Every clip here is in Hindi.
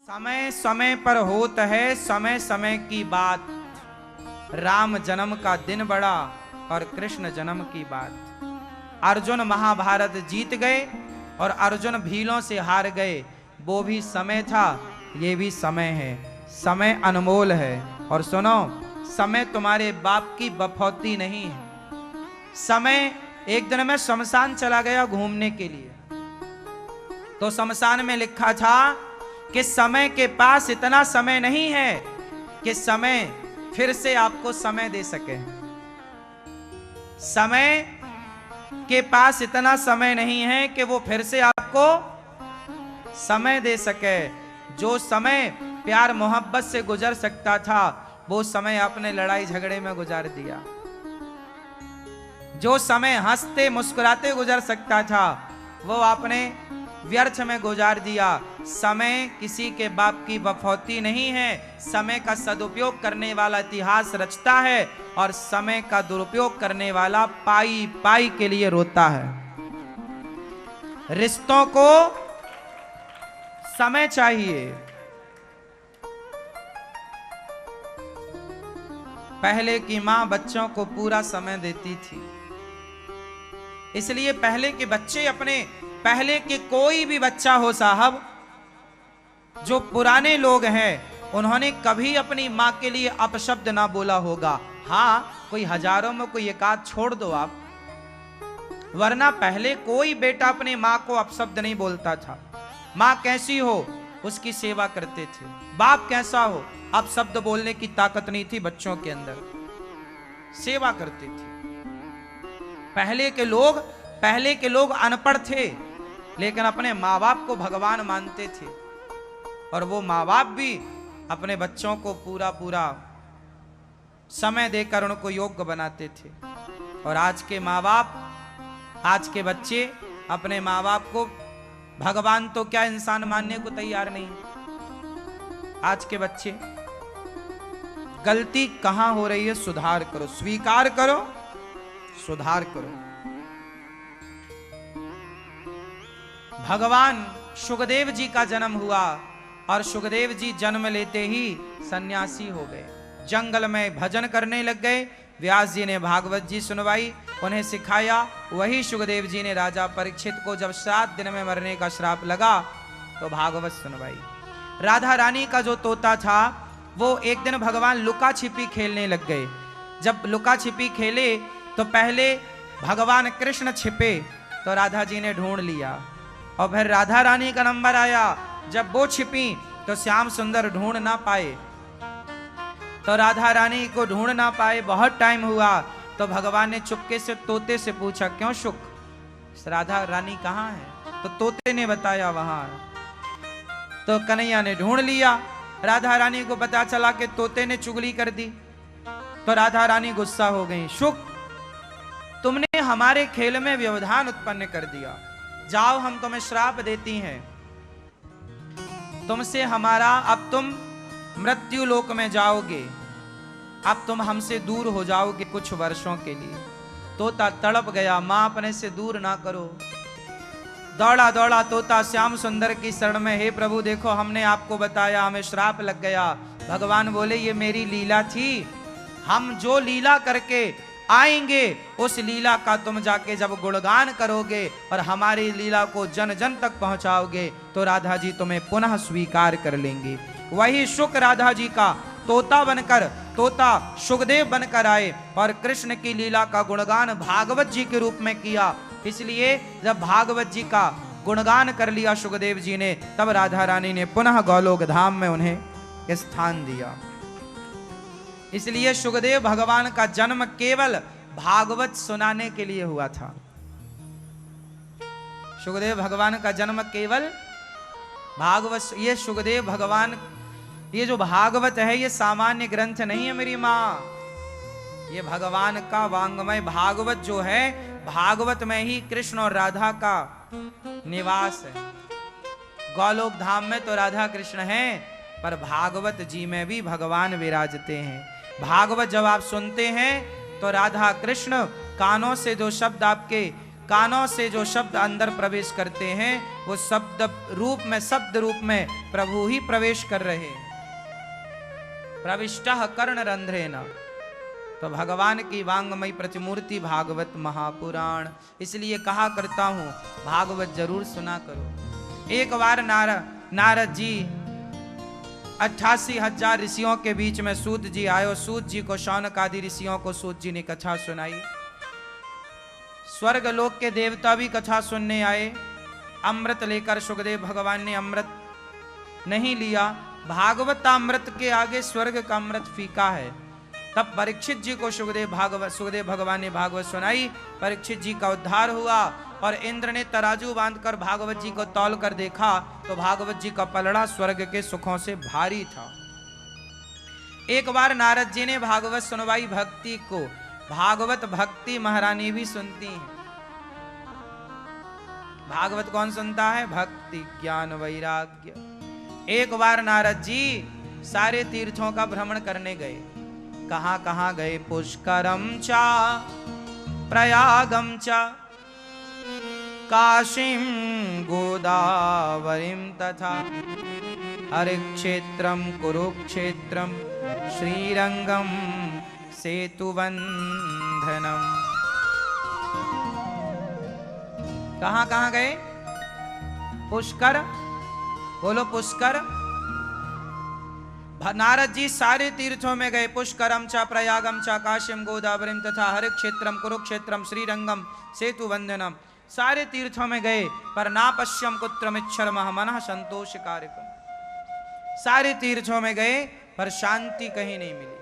समय समय पर होत है समय समय की बात। राम जन्म का दिन बड़ा और कृष्ण जन्म की बात। अर्जुन महाभारत जीत गए और अर्जुन भीलों से हार गए। वो भी समय था, ये भी समय है। समय अनमोल है। और सुनो, समय तुम्हारे बाप की बफौती नहीं है। समय, एक दिन मैं शमशान चला गया घूमने के लिए, तो शमशान में लिखा था कि समय के पास इतना समय नहीं है कि समय फिर से आपको समय दे सके। समय के पास इतना समय नहीं है कि वो फिर से आपको समय दे सके। जो समय प्यार मोहब्बत से गुजर सकता था, वो समय आपने लड़ाई झगड़े में गुजार दिया। जो समय हंसते मुस्कुराते गुजर सकता था, वो आपने व्यर्थ में गुजार दिया। समय किसी के बाप की बफौती नहीं है। समय का सदुपयोग करने वाला इतिहास रचता है और समय का दुरुपयोग करने वाला पाई पाई के लिए रोता है। रिश्तों को समय चाहिए। पहले की मां बच्चों को पूरा समय देती थी, इसलिए पहले के बच्चे अपने, पहले के कोई भी बच्चा हो साहब, जो पुराने लोग हैं, उन्होंने कभी अपनी मां के लिए अपशब्द ना बोला होगा। हां, कोई हजारों में कोई एकाध छोड़ दो आप, वरना पहले कोई बेटा अपने मां को अपशब्द नहीं बोलता था। मां कैसी हो उसकी सेवा करते थे। बाप कैसा हो, अपशब्द बोलने की ताकत नहीं थी बच्चों के अंदर, सेवा करते थे। पहले के लोग अनपढ़ थे, लेकिन अपने माँ बाप को भगवान मानते थे, और वो माँ बाप भी अपने बच्चों को पूरा पूरा समय देकर उनको योग्य बनाते थे। और आज के माँ बाप, आज के बच्चे अपने माँ बाप को भगवान तो क्या इंसान मानने को तैयार नहीं। आज के बच्चे, गलती कहां हो रही है सुधार करो, स्वीकार करो, सुधार करो। भगवान सुखदेव जी का जन्म हुआ और सुखदेव जी जन्म लेते ही सन्यासी हो गए, जंगल में भजन करने लग गए। व्यास जी ने भागवत जी सुनवाई, उन्हें सिखाया। वही सुखदेव जी ने राजा परीक्षित को जब 7 दिन में मरने का श्राप लगा तो भागवत सुनवाई। राधा रानी का जो तोता था, वो एक दिन भगवान लुका छिपी खेलने लग गए। जब लुका छिपी खेले तो पहले भगवान कृष्ण छिपे तो राधा जी ने ढूंढ लिया, और फिर राधा रानी का नंबर आया। जब वो छिपी तो श्याम सुंदर ढूंढ ना पाए, तो राधा रानी को ढूंढ ना पाए। बहुत टाइम हुआ तो भगवान ने चुपके से तोते से पूछा, क्यों शुक, राधा रानी कहाँ है? तो तोते ने बताया वहां। तो कन्हैया ने ढूंढ लिया। राधा रानी को पता चला कि तोते ने चुगली कर दी, तो राधा रानी गुस्सा हो गई। शुक, तुमने हमारे खेल में व्यवधान उत्पन्न कर दिया, जाओ हम तुम्हें श्राप देती हैं। तुमसे हमारा, अब तुम मृत्यु लोक में जाओगे, अब तुम हमसे दूर हो जाओगे कुछ वर्षों के लिए। तोता तड़प गया, मां अपने से दूर ना करो। दौड़ा दौड़ा तोता श्याम सुंदर की शरण में, हे प्रभु देखो हमने आपको बताया, हमें श्राप लग गया। भगवान बोले, ये मेरी लीला थी, हम जो लीला करके आएंगे उस लीला का तुम जाके जब गुणगान करोगे और हमारी लीला को जन जन तक पहुंचाओगे तो राधा जी तुम्हें पुनः स्वीकार कर लेंगे। वही शुक राधा जी का तोता बनकर, तोता सुखदेव बनकर आए और कृष्ण की लीला का गुणगान भागवत जी के रूप में किया। इसलिए जब भागवत जी का गुणगान कर लिया सुखदेव जी ने, तब राधा रानी ने पुनः गोलोक धाम में उन्हें स्थान दिया। इसलिए सुखदेव भगवान का जन्म केवल भागवत सुनाने के लिए हुआ था। सुखदेव भगवान का जन्म केवल भागवत, ये सुखदेव भगवान, ये जो भागवत है ये सामान्य ग्रंथ नहीं है मेरी माँ, ये भगवान का वांग्मय। भागवत जो है, भागवत में ही कृष्ण और राधा का निवास है। गोलोक धाम में तो राधा कृष्ण हैं, पर भागवत जी में भी भगवान विराजते हैं। भागवत जब आप सुनते हैं तो राधा कृष्ण कानों से जो शब्द आपके कानों से जो शब्द अंदर प्रवेश करते हैं वो शब्द रूप में प्रभु ही प्रवेश कर रहे हैं। प्रविष्टः कर्ण रंध्रेन, तो भगवान की वांगमयी प्रतिमूर्ति भागवत महापुराण। इसलिए कहा करता हूं भागवत जरूर सुना करो। एक बार नारद जी 88,000 ऋषियों के बीच में सूत जी आयो। सूत जी को शौनक आदि ऋषियों को सूत जी ने कथा सुनाई। स्वर्ग लोक के देवता भी कथा सुनने आए। अमृत लेकर सुखदेव भगवान ने अमृत नहीं लिया। भागवत अमृत के आगे स्वर्ग का अमृत फीका है। तब परीक्षित जी को सुखदेव भगवान ने भागवत सुनाई। परीक्षित जी का उद्धार हुआ और इंद्र ने तराजू बांधकर भागवत जी को तौल कर देखा तो भागवत जी का पलड़ा स्वर्ग के सुखों से भारी था। एक बार नारद जी ने भागवत सुनवाई भक्ति को। भागवत भक्ति महारानी भी सुनती हैं। भागवत कौन सुनता है? भक्ति ज्ञान वैराग्य। एक बार नारद जी सारे तीर्थों का भ्रमण करने गए। कहां कहां गए? पुष्करम चा प्रयागम चा काशीं गोदावरीं तथा हरिक्षेत्रम कुरुक्षेत्रम श्रीरंगम सेतुबंधनम। कहां कहां गए? पुष्कर, बोलो पुष्कर। नारद जी सारे तीर्थों में गए। पुष्करम चा प्रयागम चा काशीम गोदावरीम तथा हरिक्षेत्रम कुरुक्षेत्रम श्रीरंगम सेतुबंधनम। सारे तीर्थों में गए पर ना पश्यम कुत्रमिच्छर्मः मनः संतोष कार्यक्रम। सारे तीर्थों में गए पर शांति कहीं नहीं मिली।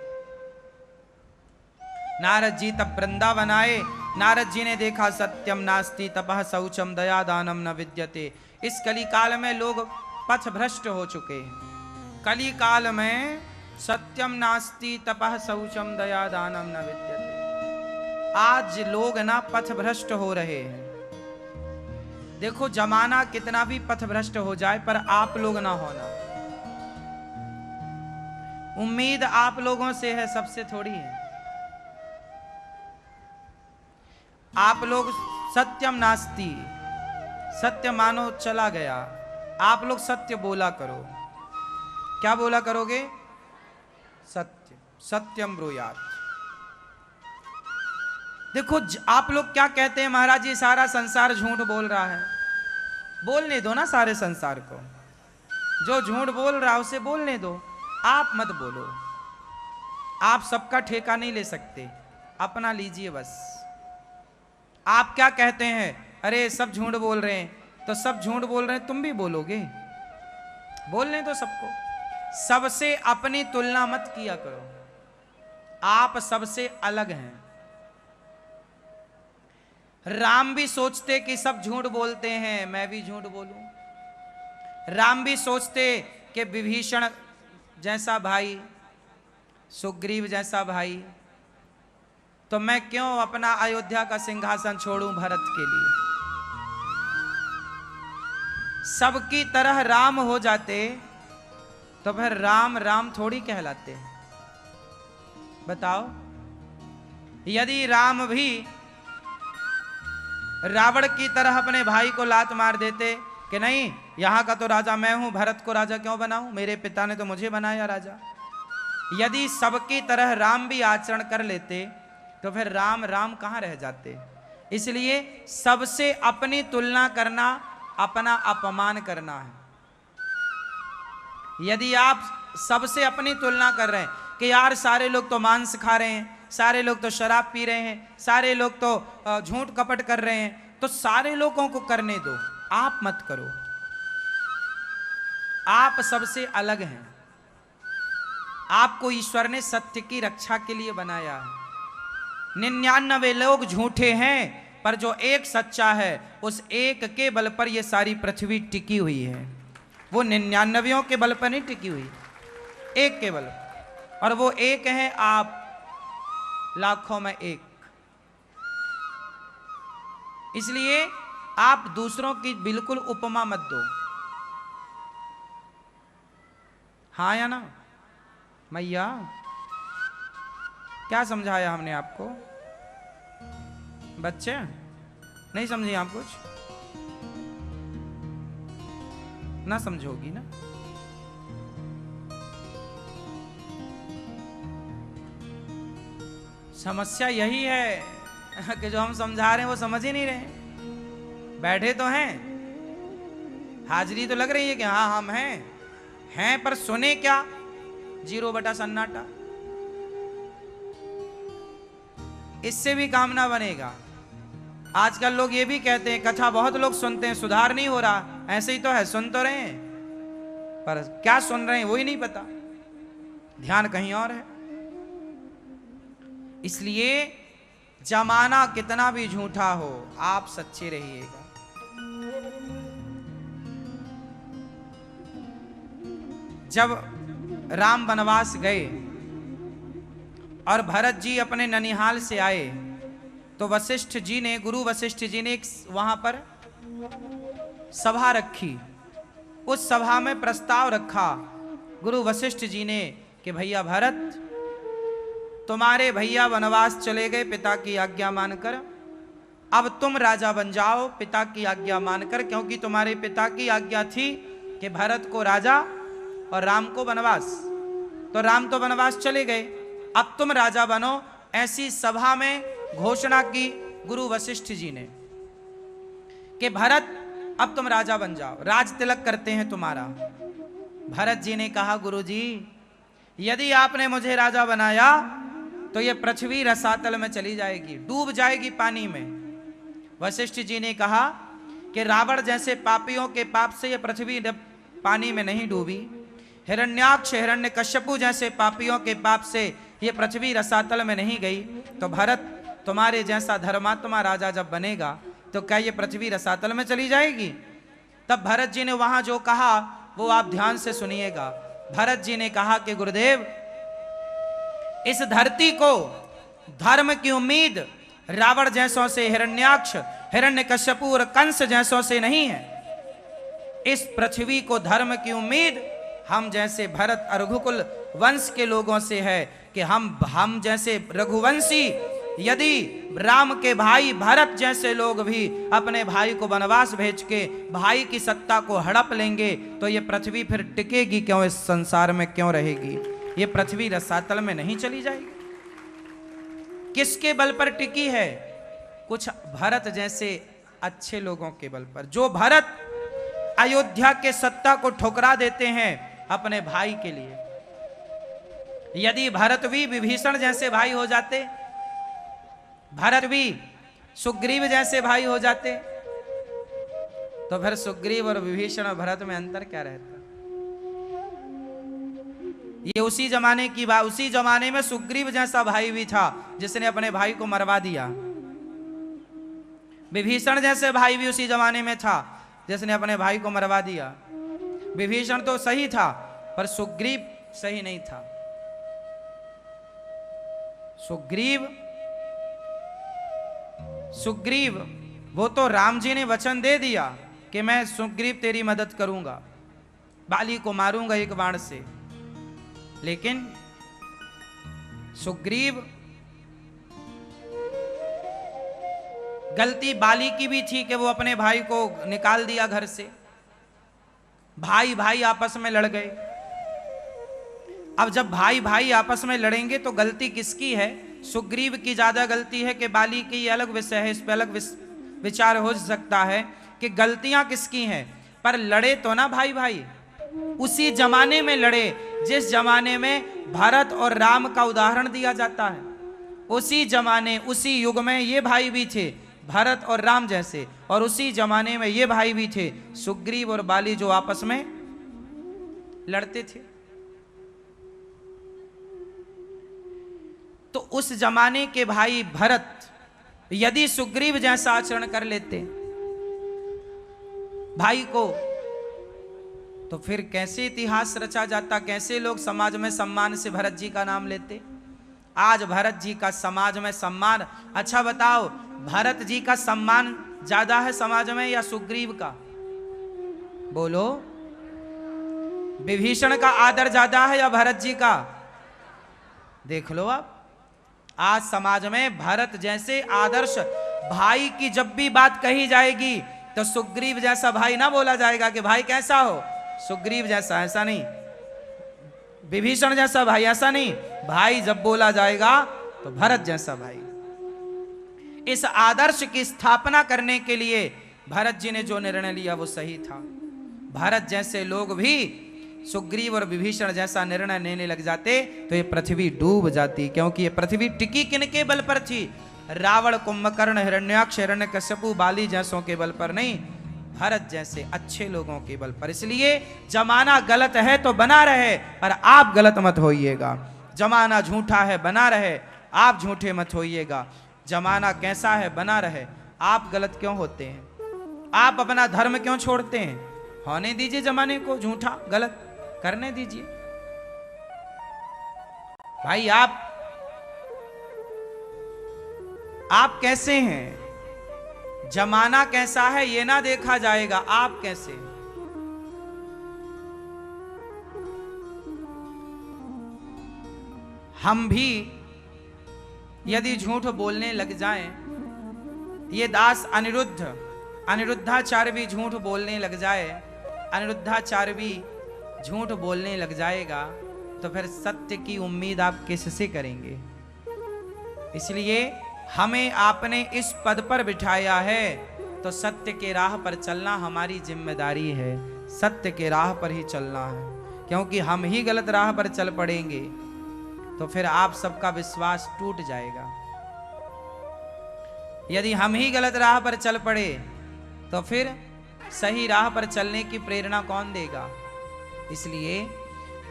नारद जी तब वृंदावन आए। नारद जी ने देखा सत्यम नास्ति तपः शौचम दया दानम न विद्यते। इस कली काल में लोग पथ भ्रष्ट हो चुके हैं। कली काल में सत्यम नास्ति तपः शौचम दया दानम न विद्यते। आज लोग ना पथ भ्रष्ट हो रहे हैं। देखो जमाना कितना भी पथ भ्रष्ट हो जाए पर आप लोग ना होना। उम्मीद आप लोगों से है, सबसे थोड़ी है। आप लोग सत्यम नास्ति, सत्य मानो चला गया। आप लोग सत्य बोला करो। क्या बोला करोगे? सत्य, सत्यम ब्रूयात। देखो आप लोग क्या कहते हैं? महाराज ये सारा संसार झूठ बोल रहा है। बोलने दो ना सारे संसार को। जो झूठ बोल रहा है उसे बोलने दो, आप मत बोलो। आप सबका ठेका नहीं ले सकते, अपना लीजिए बस। आप क्या कहते हैं? अरे सब झूठ बोल रहे हैं, तो सब झूठ बोल रहे हैं, तुम भी बोलोगे? बोलने दो सबको। सबसे अपनी तुलना मत किया करो। आप सबसे अलग हैं। राम भी सोचते कि सब झूठ बोलते हैं, मैं भी झूठ बोलूं। राम भी सोचते कि विभीषण जैसा भाई, सुग्रीव जैसा भाई, तो मैं क्यों अपना अयोध्या का सिंहासन छोड़ूं भरत के लिए। सबकी तरह राम हो जाते तो फिर राम राम थोड़ी कहलाते। बताओ, यदि राम भी रावण की तरह अपने भाई को लात मार देते कि नहीं यहां का तो राजा मैं हूं, भरत को राजा क्यों बनाऊं, मेरे पिता ने तो मुझे बनाया राजा। यदि सबकी तरह राम भी आचरण कर लेते तो फिर राम राम कहां रह जाते। इसलिए सबसे अपनी तुलना करना अपना अपमान करना है। यदि आप सबसे अपनी तुलना कर रहे हैं कि यार सारे लोग तो मांस खा रहे हैं, सारे लोग तो शराब पी रहे हैं, सारे लोग तो झूठ कपट कर रहे हैं, तो सारे लोगों को करने दो, आप मत करो। आप सबसे अलग हैं। आपको ईश्वर ने सत्य की रक्षा के लिए बनाया है। 99 लोग झूठे हैं पर जो एक सच्चा है उस एक के बल पर यह सारी पृथ्वी टिकी हुई है। वो 99 के बल पर नहीं टिकी हुई, एक के बल। और वो एक है आप, लाखों में एक। इसलिए आप दूसरों की बिल्कुल उपमा मत दो। हाँ या ना मैया? क्या समझाया हमने आपको? बच्चे नहीं समझे आप कुछ? ना समझोगी ना? समस्या यही है कि जो हम समझा रहे हैं वो समझ ही नहीं रहे। बैठे तो हैं, हाजिरी तो लग रही है कि हाँ हम हैं पर सुने क्या? 0 सन्नाटा। इससे भी काम ना बनेगा। आजकल लोग ये भी कहते हैं कथा बहुत लोग सुनते हैं, सुधार नहीं हो रहा। ऐसे ही तो है, सुन तो रहे हैं पर क्या सुन रहे हैं वही नहीं पता, ध्यान कहीं और है। इसलिए जमाना कितना भी झूठा हो, आप सच्चे रहिएगा। जब राम वनवास गए और भरत जी अपने ननिहाल से आए तो वशिष्ठ जी ने, गुरु वशिष्ठ जी ने एक वहां पर सभा रखी। उस सभा में प्रस्ताव रखा गुरु वशिष्ठ जी ने कि भैया भरत, तुम्हारे भैया वनवास चले गए पिता की आज्ञा मानकर, अब तुम राजा बन जाओ पिता की आज्ञा मानकर, क्योंकि तुम्हारे पिता की आज्ञा थी कि भरत को राजा और राम को वनवास। तो राम तो वनवास चले गए, अब तुम राजा बनो। ऐसी सभा में घोषणा की गुरु वशिष्ठ जी ने कि भरत अब तुम राजा बन जाओ, राज तिलक करते हैं तुम्हारा। भरत जी ने कहा गुरु जी, यदि आपने मुझे राजा बनाया तो ये पृथ्वी रसातल में चली जाएगी, डूब जाएगी पानी में। वशिष्ठ जी ने कहा कि रावण जैसे पापियों के पाप से ये पृथ्वी पानी में नहीं डूबी, हिरण्याक्ष हिरण्यकश्यपु जैसे पापियों के पाप से ये पृथ्वी रसातल में नहीं गई। तो भरत, तुम्हारे जैसा धर्मात्मा राजा जब बनेगा तो क्या ये पृथ्वी रसातल में चली जाएगी? तब भरत जी ने वहां जो कहा वो आप ध्यान से सुनिएगा। भरत जी ने कहा कि गुरुदेव, इस धरती को धर्म की उम्मीद रावण जैसों से, हिरण्याक्ष हिरण्यकश्यपु और कंस जैसों से नहीं है। इस पृथ्वी को धर्म की उम्मीद हम जैसे भरत और रघुकुल वंश के लोगों से है कि हम जैसे रघुवंशी, यदि राम के भाई भरत जैसे लोग भी अपने भाई को वनवास भेज के भाई की सत्ता को हड़प लेंगे तो ये पृथ्वी फिर टिकेगी क्यों, इस संसार में क्यों रहेगी? ये पृथ्वी रसातल में नहीं चली जाएगी। किसके बल पर टिकी है? कुछ भरत जैसे अच्छे लोगों के बल पर, जो भरत अयोध्या के सत्ता को ठुकरा देते हैं अपने भाई के लिए। यदि भरत भी विभीषण जैसे भाई हो जाते, भरत भी सुग्रीव जैसे भाई हो जाते, तो फिर सुग्रीव और विभीषण और भरत में अंतर क्या रहता? ये उसी जमाने की बात। उसी जमाने में सुग्रीव जैसा भाई भी था जिसने अपने भाई को मरवा दिया। विभीषण जैसे भाई भी उसी जमाने में था जिसने अपने भाई को मरवा दिया। विभीषण तो सही था पर सुग्रीव सही नहीं था। सुग्रीव वो तो राम जी ने वचन दे दिया कि मैं सुग्रीव तेरी मदद करूंगा, बाली को मारूंगा एक बाण से, लेकिन सुग्रीव, गलती बाली की भी थी कि वो अपने भाई को निकाल दिया घर से। भाई भाई आपस में लड़ गए। अब जब भाई भाई आपस में लड़ेंगे तो गलती किसकी है? सुग्रीव की ज्यादा गलती है कि बाली की? ये अलग विषय है, इस पे अलग विचार हो सकता है कि गलतियां किसकी हैं, पर लड़े तो ना भाई भाई। उसी जमाने में लड़े जिस जमाने में भरत और राम का उदाहरण दिया जाता है। उसी जमाने, उसी युग में ये भाई भी थे भरत और राम जैसे, और उसी जमाने में ये भाई भी थे सुग्रीव और बाली जो आपस में लड़ते थे। तो उस जमाने के भाई भरत यदि सुग्रीव जैसा आचरण कर लेते भाई को, तो फिर कैसे इतिहास रचा जाता, कैसे लोग समाज में सम्मान से भरत जी का नाम लेते। आज भरत जी का समाज में सम्मान, अच्छा बताओ, भरत जी का सम्मान ज्यादा है समाज में या सुग्रीव का? बोलो। विभीषण का आदर ज्यादा है या भरत जी का? देख लो आप, आज समाज में भरत जैसे आदर्श, भाई की जब भी बात कही जाएगी तो सुग्रीव जैसा भाई ना बोला जाएगा कि भाई कैसा हो, सुग्रीव जैसा, ऐसा नहीं। विभीषण जैसा भाई, ऐसा नहीं। भाई जब बोला जाएगा तो भरत जैसा भाई। इस आदर्श की स्थापना करने के लिए भरत जी ने जो निर्णय लिया वो सही था। भरत जैसे लोग भी सुग्रीव और विभीषण जैसा निर्णय लेने लग जाते तो ये पृथ्वी डूब जाती, क्योंकि ये पृथ्वी टिकी किनके बल पर थी? रावण, कुंभकर्ण, हिरण्याक्ष, हिरण्यकश्यपु, बाली जैसों के बल पर नहीं, भरत जैसे अच्छे लोगों के बल पर। इसलिए जमाना गलत है तो बना रहे, पर आप गलत मत होइएगा। जमाना झूठा है, बना रहे, आप झूठे मत होइएगा। जमाना कैसा है, बना रहे, आप गलत क्यों होते हैं? आप अपना धर्म क्यों छोड़ते हैं? होने दीजिए जमाने को झूठा गलत, करने दीजिए। भाई आप कैसे हैं, जमाना कैसा है ये ना देखा जाएगा, आप कैसे। हम भी यदि झूठ बोलने लग जाएं, ये दास अनिरुद्धाचार्य भी झूठ बोलने लग जाए, अनिरुद्धाचार्य भी झूठ बोलने लग जाएगा, तो फिर सत्य की उम्मीद आप किससे करेंगे? इसलिए हमें आपने इस पद पर बिठाया है तो सत्य के राह पर चलना हमारी जिम्मेदारी है। सत्य के राह पर ही चलना है, क्योंकि हम ही गलत राह पर चल पड़ेंगे तो फिर आप सबका विश्वास टूट जाएगा। यदि हम ही गलत राह पर चल पड़े तो फिर सही राह पर चलने की प्रेरणा कौन देगा? इसलिए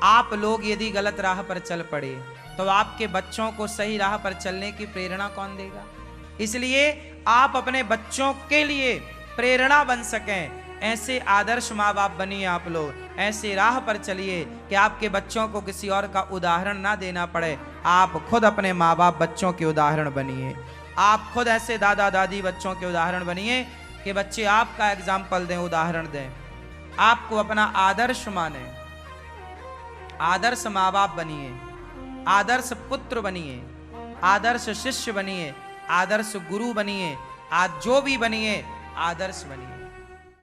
आप लोग यदि गलत राह पर चल पड़े तो आपके बच्चों को सही राह पर चलने की प्रेरणा कौन देगा? इसलिए आप अपने बच्चों के लिए प्रेरणा बन सकें, ऐसे आदर्श माँ बाप बनिए। आप लोग ऐसे राह पर चलिए कि आपके बच्चों को किसी और का उदाहरण ना देना पड़े, आप खुद अपने माँ बाप बच्चों के उदाहरण बनिए। आप खुद ऐसे दादा दादी बच्चों के उदाहरण बनिए कि बच्चे आपका एग्जाम्पल दें, उदाहरण दें, आपको अपना आदर्श माने। आदर्श माँ बाप बनिए, आदर्श पुत्र बनिए, आदर्श शिष्य बनिए, आदर्श गुरु बनिए, आज जो भी बनिए आदर्श बनिए।